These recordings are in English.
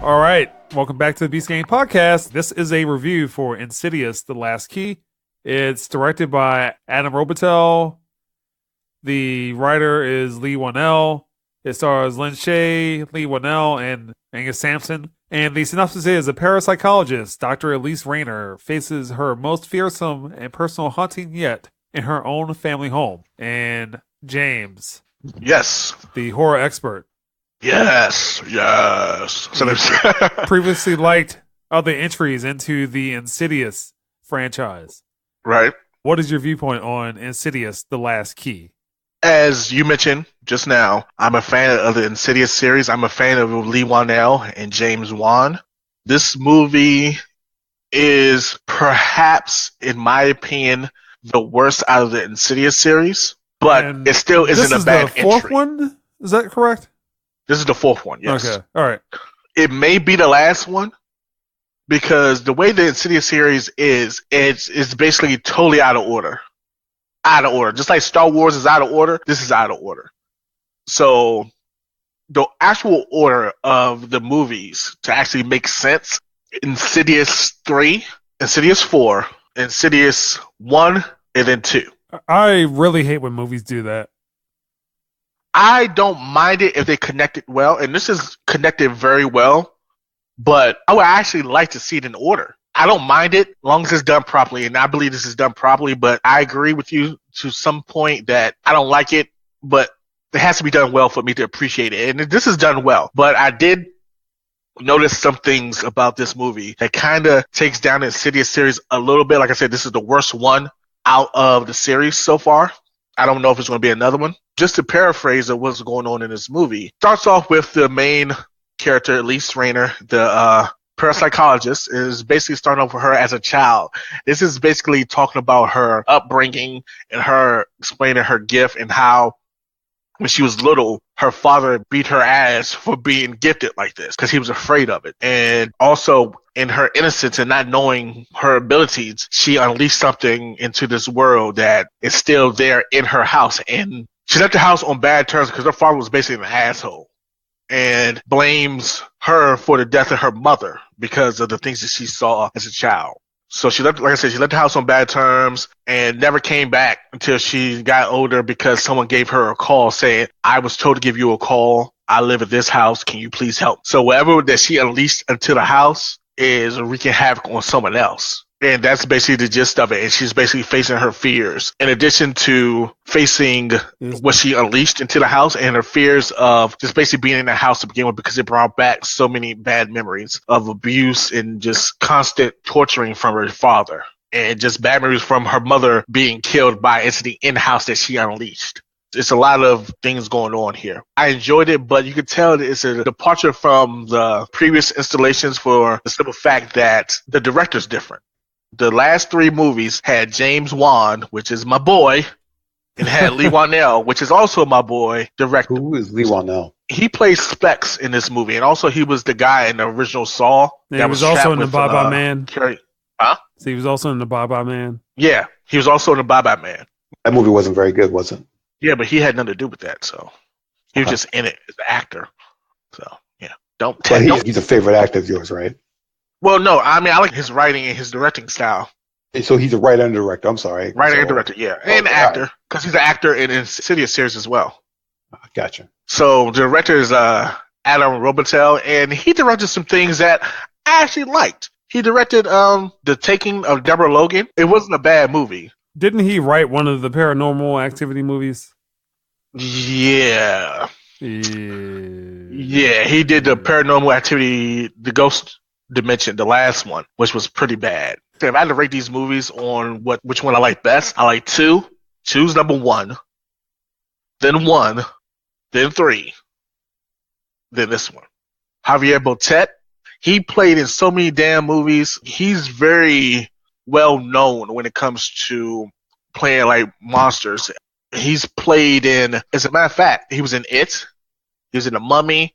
All right, welcome back to the Beast Game Podcast. This is a review for Insidious: The Last Key. It's directed by Adam Robitel. The writer is Lee Wanell. It stars Lin Shaye, Lee Wanell, and Angus Sampson. And the synopsis is: a parapsychologist, Dr. Elise Rayner, faces her most fearsome and personal haunting yet in her own family home. And James. Yes. The horror expert. Yes. So previously liked other entries into the Insidious franchise. Right. What is your viewpoint on Insidious: The Last Key? As you mentioned just now, I'm a fan of the Insidious series. I'm a fan of Lee Wanell and James Wan. This movie is perhaps, in my opinion, the worst out of the Insidious series, but it still isn't a bad entry. This is the fourth one? Is that correct? This is the fourth one, yes. Okay, all right. It may be the last one, because the way the Insidious series is, it's basically totally out of order. Out of order. Just like Star Wars is out of order, this is out of order. So the actual order of the movies to actually make sense: Insidious 3, Insidious 4, Insidious 1, and then 2. I really hate when movies do that. I don't mind it if they connect it well, and this is connected very well, but I would actually like to see it in order. I don't mind it as long as it's done properly, and I believe this is done properly, but I agree with you to some point that I don't like it, but it has to be done well for me to appreciate it, and this is done well. But I did notice some things about this movie that kind of takes down the Insidious series a little bit. Like I said, this is the worst one out of the series so far. I don't know if it's going to be another one. Just to paraphrase of what's going on in this movie, starts off with the main character, Elise Rayner, the parapsychologist, is basically starting off with her as a child. This is basically talking about her upbringing and her explaining her gift and how when she was little, her father beat her ass for being gifted like this because he was afraid of it. And also in her innocence and not knowing her abilities, she unleashed something into this world that is still there in her house. And she left the house on bad terms because her father was basically an asshole, and blames her for the death of her mother because of the things that she saw as a child. So she left, like I said, she left the house on bad terms and never came back until she got older because someone gave her a call saying, I was told to give you a call. I live at this house. Can you please help? So whatever that she unleashed into the house is wreaking havoc on someone else. And that's basically the gist of it. And she's basically facing her fears. In addition to facing what she unleashed into the house and her fears of just basically being in the house to begin with, because it brought back so many bad memories of abuse and just constant torturing from her father. And just bad memories from her mother being killed by incident in the house that she unleashed. It's a lot of things going on here. I enjoyed it, but you could tell that it's a departure from the previous installations for the simple fact that the director's different. The last 3 movies had James Wan, which is my boy, and had Lee Wanell, which is also my boy, director. Who is Lee Wanell? He plays Specs in this movie, and also he was the guy in the original Saw. Yeah, he was also in the Bye-Bye Man. Huh? So he was also in the Bye-Bye Man. Yeah, he was also in the Bye-Bye Man. That movie wasn't very good, was it? Yeah, but he had nothing to do with that, so he was just in it as an actor. So, yeah. He's a favorite actor of yours, right? Well, no, I mean, I like his writing and his directing style. So he's a writer and director. I'm sorry. Writer and director, yeah. And actor, because he's an actor in Insidious series as well. Gotcha. So the director is Adam Robitel, and he directed some things that I actually liked. He directed The Taking of Deborah Logan. It wasn't a bad movie. Didn't he write one of the Paranormal Activity movies? Yeah. Yeah, he did the Paranormal Activity, The Ghost Dimension, the last one, which was pretty bad. If I had to rate these movies on which one I like best, I like 2. 2's number 1, then 1, then 3, then this one. Javier Botet, he played in so many damn movies. He's very well known when it comes to playing like monsters. He's played in, as a matter of fact, he was in It. He was in The Mummy.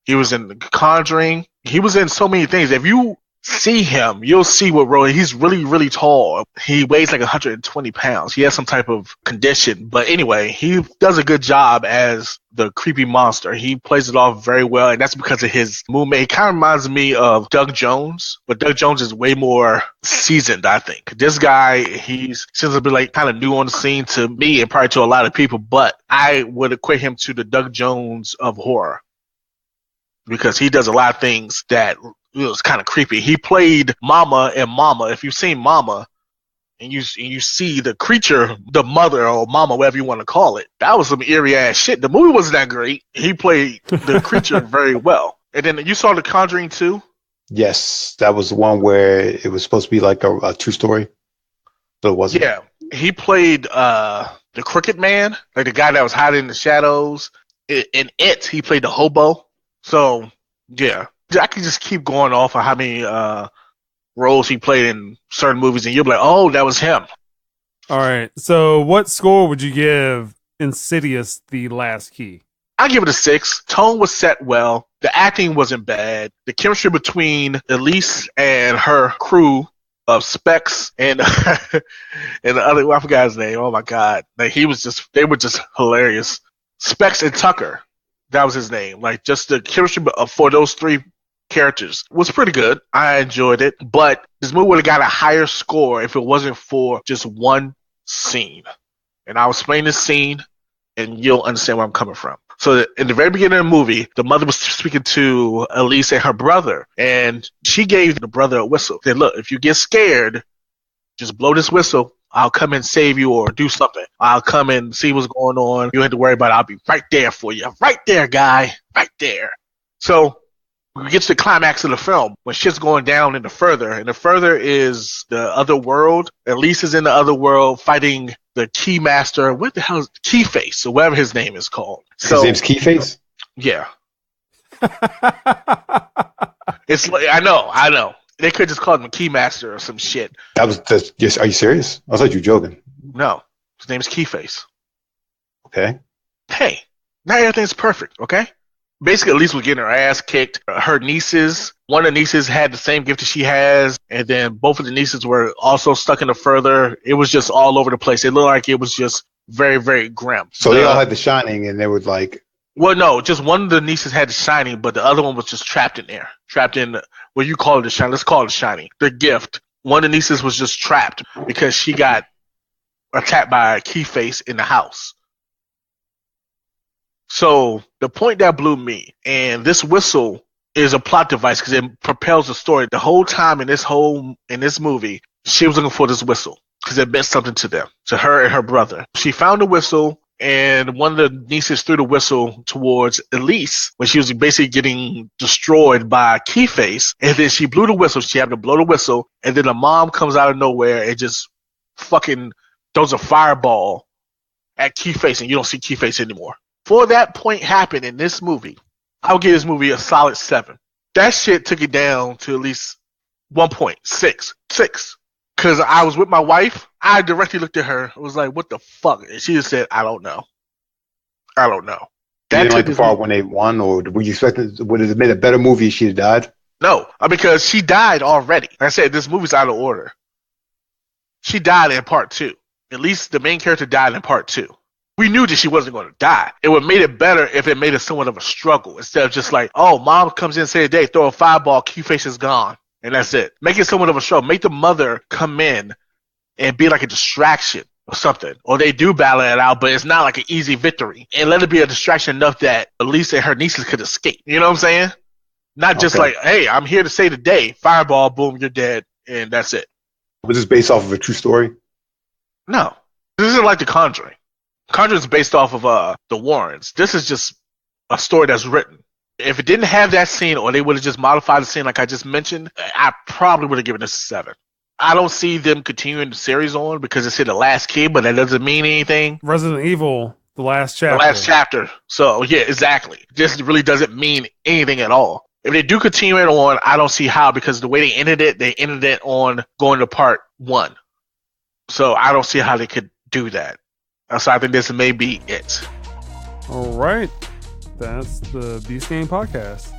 He was in The Conjuring. He was in so many things. If you see him, you'll see what role. He's really, really tall. He weighs like 120 pounds. He has some type of condition. But anyway, he does a good job as the creepy monster. He plays it off very well, and that's because of his movement. It kind of reminds me of Doug Jones, but Doug Jones is way more seasoned, I think. This guy, he's seems to be like kind of new on the scene to me and probably to a lot of people, but I would equate him to the Doug Jones of horror because he does a lot of things that was kind of creepy. He played Mama in Mama. If you've seen Mama, and you see the creature, the mother or mama, whatever you want to call it, that was some eerie ass shit. The movie wasn't that great. He played the creature very well. And then you saw The Conjuring 2? Yes, that was the one where it was supposed to be like a true story, but it wasn't. Yeah, he played the Crooked Man, like the guy that was hiding in the shadows. In It, he played the hobo. So, yeah. I can just keep going off of how many roles he played in certain movies, and you'll be like, oh, that was him. All right. So what score would you give Insidious: The Last Key? I give it a 6. Tone was set well. The acting wasn't bad. The chemistry between Elise and her crew of Specs and and the other, I forgot his name. Oh my god, like they were just hilarious. Specs and Tucker, that was his name. Like just the chemistry for those three characters was pretty good. I enjoyed it, but this movie would have got a higher score if it wasn't for just one scene. And I'll explain this scene, and you'll understand where I'm coming from. So in the very beginning of the movie, the mother was speaking to Elise and her brother, and she gave the brother a whistle. Said, look, if you get scared, just blow this whistle. I'll come and save you or do something. I'll come and see what's going on. You don't have to worry about it. I'll be right there for you. Right there, guy. Right there. So we get to the climax of the film when shit's going down in the further. And the further is the other world. Elise is in the other world fighting the Keymaster. What the hell is Keyface, or whatever his name is called. So, his name's Keyface? Yeah. It's like, I know. They could just call him a Keymaster or some shit. Yes. Are you serious? I thought you were joking. No. His name is Keyface. Okay. Hey, not everything's perfect, okay? Basically, Elise was getting her ass kicked. Her nieces, one of the nieces had the same gift that she has, and then both of the nieces were also stuck in the further. It was just all over the place. It looked like it was just very, very grim. So they all had The Shining, and they were like... Well, no, just one of the nieces had The Shining, but the other one was just trapped in there. Trapped in, well, you call it The Shining. Let's call it The Shining. The gift. One of the nieces was just trapped because she got attacked by a Keyface in the house. So the point that blew me, and this whistle is a plot device because it propels the story. The whole time in this movie, she was looking for this whistle because it meant something to them, to her and her brother. She found the whistle, and one of the nieces threw the whistle towards Elise when she was basically getting destroyed by Keyface. And then she blew the whistle. She happened to blow the whistle, and then the mom comes out of nowhere and just fucking throws a fireball at Keyface, and you don't see Keyface anymore. For that point happened in this movie, I'll give this movie a solid 7. That shit took it down to at least 1.6. 6. Because I was with my wife. I directly looked at her. I was like, what the fuck? And she just said, I don't know. That you didn't like the part when they won, or were you expecting, would it have made a better movie if she had died? No, because she died already. Like I said, this movie's out of order. She died in part 2. At least the main character died in part 2. We knew that she wasn't going to die. It would have made it better if it made it somewhat of a struggle instead of just like, oh, mom comes in, say a day, throw a fireball, Keyface is gone, and that's it. Make it somewhat of a struggle. Make the mother come in and be like a distraction or something. Or they do battle it out, but it's not like an easy victory. And let it be a distraction enough that Elise and her nieces could escape. You know what I'm saying? Not just like, hey, I'm here to save the day. Fireball, boom, you're dead, and that's it. Was this based off of a true story? No. This isn't like The Conjuring. Conjuring is based off of the Warrens. This is just a story that's written. If it didn't have that scene, or they would have just modified the scene like I just mentioned, I probably would have given this a 7. I don't see them continuing the series on because it's in The Last Key, but that doesn't mean anything. Resident Evil, the last chapter. The last chapter. So, yeah, exactly. This really doesn't mean anything at all. If they do continue it on, I don't see how, because the way they ended it on going to part 1. So I don't see how they could do that. So I think this may be it. All right. That's the Beast Game Podcast.